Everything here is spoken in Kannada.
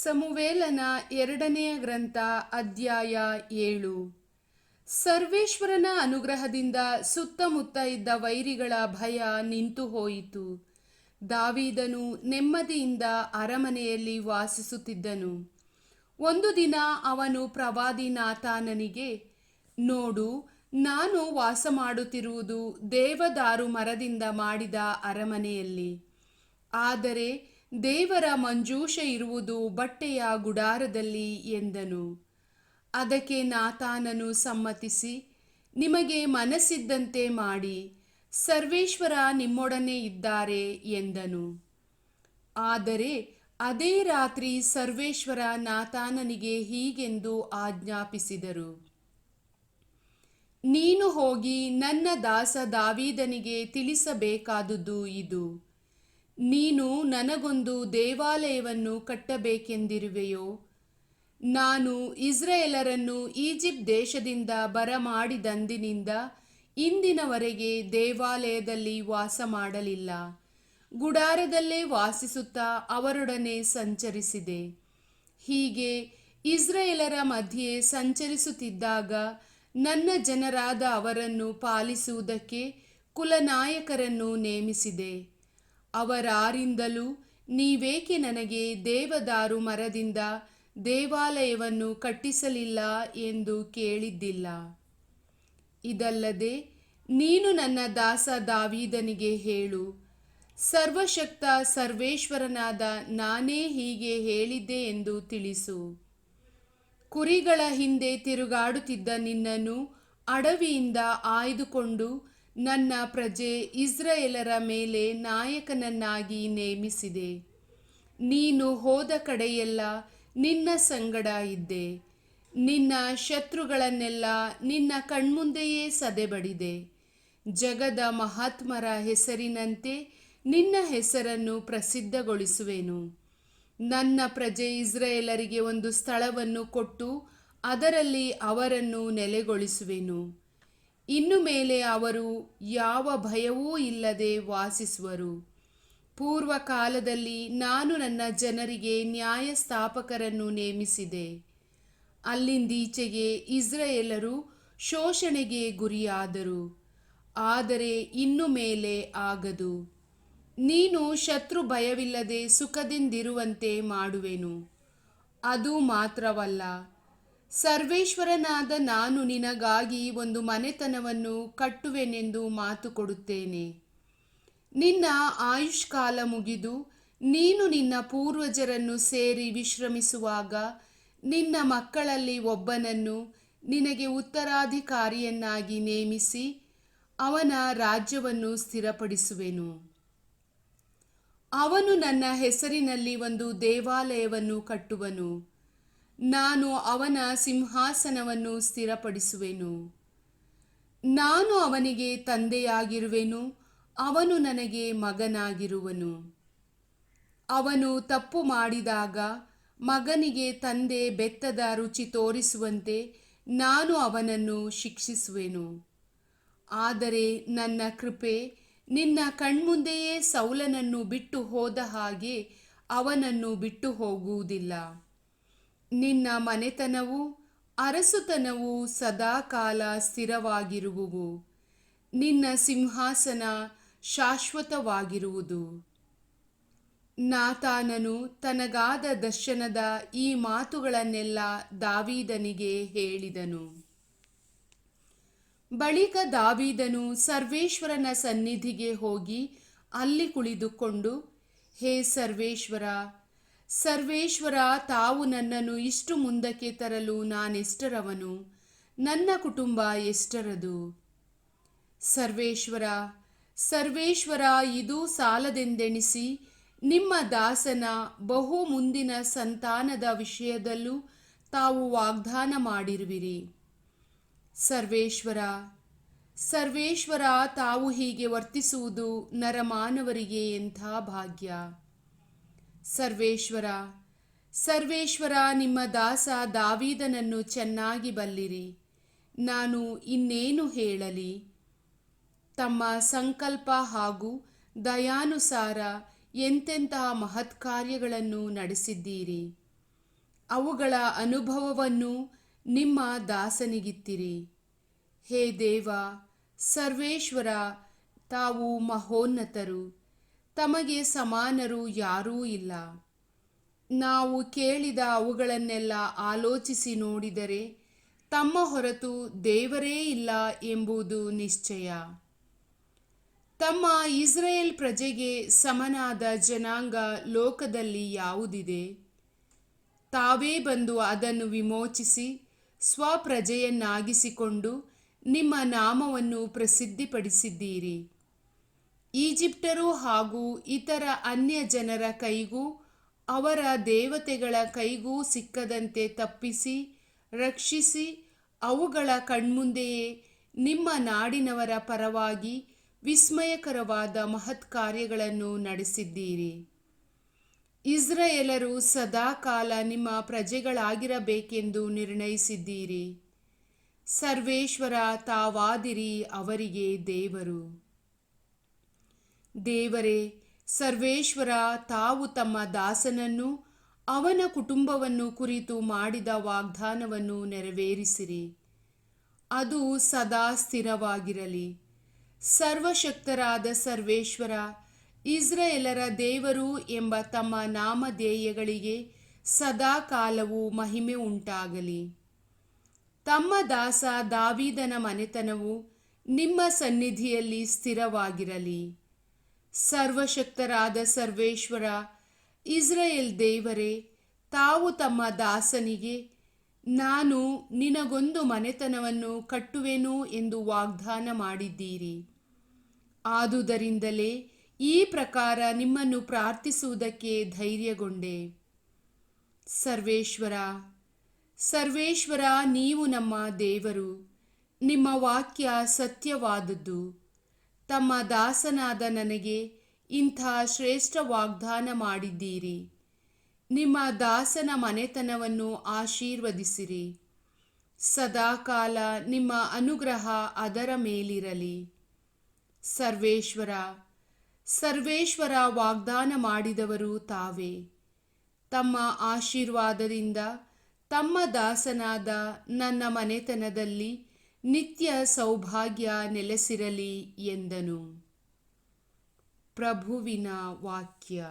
ಸಮುವೇಲನ ಎರಡನೆಯ ಗ್ರಂಥ ಅಧ್ಯಾಯ 7. ಸರ್ವೇಶ್ವರನ ಅನುಗ್ರಹದಿಂದ ಸುತ್ತಮುತ್ತ ಇದ್ದ ವೈರಿಗಳ ಭಯ ನಿಂತು ಹೋಯಿತು. ದಾವೀದನು ನೆಮ್ಮದಿಯಿಂದ ಅರಮನೆಯಲ್ಲಿ ವಾಸಿಸುತ್ತಿದ್ದನು. ಒಂದು ದಿನ ಅವನು ಪ್ರವಾದಿ ನಾತಾನನಿಗೆ, ನೋಡು, ನಾನು ವಾಸ ಮಾಡುತ್ತಿರುವುದು ದೇವದಾರು ಮರದಿಂದ ಮಾಡಿದ ಅರಮನೆಯಲ್ಲಿ, ಆದರೆ ದೇವರ ಮಂಜೂಷ ಇರುವುದು ಬಟ್ಟೆಯ ಗುಡಾರದಲ್ಲಿ ಎಂದನು. ಅದಕ್ಕೆ ನಾತಾನನು ಸಮ್ಮತಿಸಿ, ನಿಮಗೆ ಮನಸ್ಸಿದ್ದಂತೆ ಮಾಡಿ, ಸರ್ವೇಶ್ವರ ನಿಮ್ಮೊಡನೆ ಇದ್ದಾರೆ ಎಂದನು. ಆದರೆ ಅದೇ ರಾತ್ರಿ ಸರ್ವೇಶ್ವರ ನಾತಾನನಿಗೆ ಹೀಗೆಂದು ಆಜ್ಞಾಪಿಸಿದರು, ನೀನು ಹೋಗಿ ನನ್ನ ದಾಸ ದಾವೀದನಿಗೆ ತಿಳಿಸಬೇಕಾದುದು ಇದು. ನೀನು ನನಗೊಂದು ದೇವಾಲಯವನ್ನು ಕಟ್ಟಬೇಕೆಂದಿರುವೆಯೋ? ನಾನು ಇಸ್ರಾಯೇಲರನ್ನು ಈಜಿಪ್ಟ್ ದೇಶದಿಂದ ಬರಮಾಡಿದಂದಿನಿಂದ ಇಂದಿನವರೆಗೆ ದೇವಾಲಯದಲ್ಲಿ ವಾಸ ಮಾಡಲಿಲ್ಲ. ಗುಡಾರದಲ್ಲೇ ವಾಸಿಸುತ್ತಾ ಅವರೊಡನೆ ಸಂಚರಿಸಿದೆ. ಹೀಗೆ ಇಸ್ರಾಯೇಲರ ಮಧ್ಯೆ ಸಂಚರಿಸುತ್ತಿದ್ದಾಗ ನನ್ನ ಜನರಾದ ಅವರನ್ನು ಪಾಲಿಸುವುದಕ್ಕೆ ಕುಲನಾಯಕರನ್ನು ನೇಮಿಸಿದೆ. ಅವರಾರಿಂದಲೂ ನೀವೇಕೆ ನನಗೆ ದೇವದಾರು ಮರದಿಂದ ದೇವಾಲಯವನ್ನು ಕಟ್ಟಿಸಲಿಲ್ಲ ಎಂದು ಕೇಳಿದ್ದಿಲ್ಲ. ಇದಲ್ಲದೆ ನೀನು ನನ್ನ ದಾಸ ದಾವೀದನಿಗೆ ಹೇಳು, ಸರ್ವಶಕ್ತ ಸರ್ವೇಶ್ವರನಾದ ನಾನೇ ಹೀಗೆ ಹೇಳಿದ್ದೆ ಎಂದು ತಿಳಿಸು. ಕುರಿಗಳ ಹಿಂದೆ ತಿರುಗಾಡುತ್ತಿದ್ದ ನಿನ್ನನ್ನು ಅಡವಿಯಿಂದ ಆಯ್ದುಕೊಂಡು ನನ್ನ ಪ್ರಜೆ ಇಸ್ರಾಯೇಲರ ಮೇಲೆ ನಾಯಕನನ್ನಾಗಿ ನೇಮಿಸಿದೆ. ನೀನು ಹೋದ ಕಡೆಯೆಲ್ಲ ನಿನ್ನ ಸಂಗಡ ಇದ್ದೆ. ನಿನ್ನ ಶತ್ರುಗಳನ್ನೆಲ್ಲ ನಿನ್ನ ಕಣ್ಮುಂದೆಯೇ ಸದೆಬಡಿದೆ. ಜಗದ ಮಹಾತ್ಮರ ಹೆಸರಿನಂತೆ ನಿನ್ನ ಹೆಸರನ್ನು ಪ್ರಸಿದ್ಧಗೊಳಿಸುವೆನು. ನನ್ನ ಪ್ರಜೆ ಇಸ್ರಾಯೇಲರಿಗೆ ಒಂದು ಸ್ಥಳವನ್ನು ಕೊಟ್ಟು ಅದರಲ್ಲಿ ಅವರನ್ನು ನೆಲೆಗೊಳಿಸುವೆನು. ಇನ್ನು ಮೇಲೆ ಅವರು ಯಾವ ಭಯವೂ ಇಲ್ಲದೆ ವಾಸಿಸುವರು. ಪೂರ್ವ ಕಾಲದಲ್ಲಿ ನಾನು ನನ್ನ ಜನರಿಗೆ ನ್ಯಾಯಸ್ಥಾಪಕರನ್ನು ನೇಮಿಸಿದೆ. ಅಲ್ಲಿಂದೀಚೆಗೆ ಇಸ್ರಾಯೇಲರು ಶೋಷಣೆಗೆ ಗುರಿಯಾದರು, ಆದರೆ ಇನ್ನು ಮೇಲೆ ಆಗದು. ನೀನು ಶತ್ರು ಭಯವಿಲ್ಲದೆ ಸುಖದಿಂದಿರುವಂತೆ ಮಾಡುವೆನು. ಅದು ಮಾತ್ರವಲ್ಲ, ಸರ್ವೇಶ್ವರನಾದ ನಾನು ನಿನಗಾಗಿ ಒಂದು ಮನೆತನವನ್ನು ಕಟ್ಟುವೆನೆಂದು ಮಾತು ಕೊಡುತ್ತೇನೆ. ನಿನ್ನ ಆಯುಷ್ಕಾಲ ಮುಗಿದು ನೀನು ನಿನ್ನ ಪೂರ್ವಜರನ್ನು ಸೇರಿ ವಿಶ್ರಮಿಸುವಾಗ ನಿನ್ನ ಮಕ್ಕಳಲ್ಲಿ ಒಬ್ಬನನ್ನು ನಿನಗೆ ಉತ್ತರಾಧಿಕಾರಿಯನ್ನಾಗಿ ನೇಮಿಸಿ ಅವನ ರಾಜ್ಯವನ್ನು ಸ್ಥಿರಪಡಿಸುವೆನು. ಅವನು ನನ್ನ ಹೆಸರಿನಲ್ಲಿ ಒಂದು ದೇವಾಲಯವನ್ನು ಕಟ್ಟುವನು. ನಾನು ಅವನ ಸಿಂಹಾಸನವನ್ನು ಸ್ಥಿರಪಡಿಸುವೆನು. ನಾನು ಅವನಿಗೆ ತಂದೆಯಾಗಿರುವೆನು, ಅವನು ನನಗೆ ಮಗನಾಗಿರುವನು. ಅವನು ತಪ್ಪು ಮಾಡಿದಾಗ ಮಗನಿಗೆ ತಂದೆ ಬೆತ್ತದ ರುಚಿ ತೋರಿಸುವಂತೆ ನಾನು ಅವನನ್ನು ಶಿಕ್ಷಿಸುವೆನು. ಆದರೆ ನನ್ನ ಕೃಪೆ ನಿನ್ನ ಕಣ್ಮುಂದೆಯೇ ಸೌಲನನ್ನು ಬಿಟ್ಟು ಹೋದ ಹಾಗೆ ಅವನನ್ನು ಬಿಟ್ಟು ಹೋಗುವುದಿಲ್ಲ. ನಿನ್ನ ಮನೆತನವೂ ಅರಸುತನವೂ ಸದಾಕಾಲ ಸ್ಥಿರವಾಗಿರುವುವು. ನಿನ್ನ ಸಿಂಹಾಸನ ಶಾಶ್ವತವಾಗಿರುವುದು. ನಾತಾನನು ತನಗಾದ ದರ್ಶನದ ಈ ಮಾತುಗಳನ್ನೆಲ್ಲ ದಾವೀದನಿಗೆ ಹೇಳಿದನು. ಬಳಿಕ ದಾವೀದನು ಸರ್ವೇಶ್ವರನ ಸನ್ನಿಧಿಗೆ ಹೋಗಿ ಅಲ್ಲಿ ಕುಳಿತುಕೊಂಡು, ಹೇ ಸರ್ವೇಶ್ವರ, ಸರ್ವೇಶ್ವರ, ತಾವು ನನ್ನನ್ನು ಇಷ್ಟು ಮುಂದಕ್ಕೆ ತರಲು ನಾನೆಷ್ಟರವನು? ನನ್ನ ಕುಟುಂಬ ಎಷ್ಟರದು? ಸರ್ವೇಶ್ವರ, ಸರ್ವೇಶ್ವರ, ಇದು ಸಾಲದೆಂದೆಣಿಸಿ ನಿಮ್ಮ ದಾಸನ ಬಹು ಮುಂದಿನ ಸಂತಾನದ ವಿಷಯದಲ್ಲೂ ತಾವು ವಾಗ್ದಾನ ಮಾಡಿರುವಿರಿ. ಸರ್ವೇಶ್ವರ, ಸರ್ವೇಶ್ವರ, ತಾವು ಹೀಗೆ ವರ್ತಿಸುವುದು ನರಮಾನವರಿಗೆ ಎಂಥ ಭಾಗ್ಯ. ಸರ್ವೇಶ್ವರ, ಸರ್ವೇಶ್ವರ, ನಿಮ್ಮ ದಾಸ ದಾವೀದನನ್ನು ಚೆನ್ನಾಗಿ ಬಲ್ಲಿರಿ. ನಾನು ಇನ್ನೇನು ಹೇಳಲಿ? ತಮ್ಮ ಸಂಕಲ್ಪ ಹಾಗೂ ದಯಾನುಸಾರ ಎಂತೆಂತಹ ಮಹತ್ಕಾರ್ಯಗಳನ್ನು ನಡೆಸಿದ್ದೀರಿ. ಅವುಗಳ ಅನುಭವವನ್ನು ನಿಮ್ಮ ದಾಸನಿಗಿತ್ತಿರಿ. ಹೇ ದೇವ, ಸರ್ವೇಶ್ವರ, ತಾವು ಮಹೋನ್ನತರು, ತಮಗೆ ಸಮಾನರು ಯಾರೂ ಇಲ್ಲ. ನಾವು ಕೇಳಿದ ಅವುಗಳನ್ನೆಲ್ಲ ಆಲೋಚಿಸಿ ನೋಡಿದರೆ ತಮ್ಮ ಹೊರತು ದೇವರೇ ಇಲ್ಲ ಎಂಬುದು ನಿಶ್ಚಯ. ತಮ್ಮ ಇಸ್ರಾಯೇಲ್ ಪ್ರಜೆಗೆ ಸಮನಾದ ಜನಾಂಗ ಲೋಕದಲ್ಲಿ ಯಾವುದಿದೆ? ತಾವೇ ಬಂದು ಅದನ್ನು ವಿಮೋಚಿಸಿ ಸ್ವಪ್ರಜೆಯನ್ನಾಗಿಸಿಕೊಂಡು ನಿಮ್ಮ ನಾಮವನ್ನು ಪ್ರಸಿದ್ಧಿಪಡಿಸಿದ್ದೀರಿ. ಈಜಿಪ್ಟರು ಹಾಗೂ ಇತರ ಅನ್ಯ ಜನರ ಕೈಗೂ ಅವರ ದೇವತೆಗಳ ಕೈಗೂ ಸಿಕ್ಕದಂತೆ ತಪ್ಪಿಸಿ ರಕ್ಷಿಸಿ ಅವುಗಳ ಕಣ್ಮುಂದೆಯೇ ನಿಮ್ಮ ನಾಡಿನವರ ಪರವಾಗಿ ವಿಸ್ಮಯಕರವಾದ ಮಹತ್ ಕಾರ್ಯಗಳನ್ನು ನಡೆಸಿದ್ದೀರಿ. ಇಸ್ರಾಯೇಲರು ಸದಾಕಾಲ ನಿಮ್ಮ ಪ್ರಜೆಗಳಾಗಿರಬೇಕೆಂದು ನಿರ್ಣಯಿಸಿದ್ದೀರಿ. ಸರ್ವೇಶ್ವರ, ತಾವಾದಿರಿ ಅವರಿಗೆ ದೇವರು. ದೇವರೇ, ಸರ್ವೇಶ್ವರ, ತಾವು ತಮ್ಮ ದಾಸನನ್ನು ಅವನ ಕುಟುಂಬವನ್ನು ಕುರಿತು ಮಾಡಿದ ವಾಗ್ದಾನವನ್ನು ನೆರವೇರಿಸಿರಿ. ಅದು ಸದಾ ಸ್ಥಿರವಾಗಿರಲಿ. ಸರ್ವಶಕ್ತರಾದ ಸರ್ವೇಶ್ವರ, ಇಸ್ರಾಯೇಲರ ದೇವರು ಎಂಬ ತಮ್ಮ ನಾಮಧೇಯಗಳಿಗೆ ಸದಾಕಾಲವೂ ಮಹಿಮೆ ಉಂಟಾಗಲಿ. ತಮ್ಮ ದಾಸ ದಾವೀದನ ಮನೆತನವು ನಿಮ್ಮ ಸನ್ನಿಧಿಯಲ್ಲಿ ಸ್ಥಿರವಾಗಿರಲಿ. ಸರ್ವಶಕ್ತರಾದ ಸರ್ವೇಶ್ವರ, ಇಸ್ರಾಯೇಲ್ ದೇವರೇ, ತಾವು ತಮ್ಮ ದಾಸನಿಗೆ ನಾನು ನಿನಗೊಂದು ಮನೆತನವನ್ನು ಕಟ್ಟುವೆನು ಎಂದು ವಾಗ್ದಾನ ಮಾಡಿದ್ದೀರಿ. ಆದುದರಿಂದಲೇ ಈ ಪ್ರಕಾರ ನಿಮ್ಮನ್ನು ಪ್ರಾರ್ಥಿಸುವುದಕ್ಕೆ ಧೈರ್ಯಗೊಂಡೆ. ಸರ್ವೇಶ್ವರ, ಸರ್ವೇಶ್ವರ, ನೀವು ನಮ್ಮ ದೇವರು. ನಿಮ್ಮ ವಾಕ್ಯ ಸತ್ಯವಾದದ್ದು. ತಮ್ಮ ದಾಸನಾದ ನನಗೆ ಇಂಥ ಶ್ರೇಷ್ಠ ವಾಗ್ದಾನ ಮಾಡಿದ್ದೀರಿ. ನಿಮ್ಮ ದಾಸನ ಮನೆತನವನ್ನು ಆಶೀರ್ವದಿಸಿರಿ. ಸದಾಕಾಲ ನಿಮ್ಮ ಅನುಗ್ರಹ ಅದರ ಮೇಲಿರಲಿ. ಸರ್ವೇಶ್ವರ, ಸರ್ವೇಶ್ವರ, ವಾಗ್ದಾನ ಮಾಡಿದವರು ತಾವೇ. ತಮ್ಮ ಆಶೀರ್ವಾದದಿಂದ ತಮ್ಮ ದಾಸನಾದ ನನ್ನ ಮನೆತನದಲ್ಲಿ ನಿತ್ಯ ಸೌಭಾಗ್ಯ ನೆಲೆಸಿರಲಿ ಎಂದನು. ಪ್ರಭುವಿನ ವಾಕ್ಯ.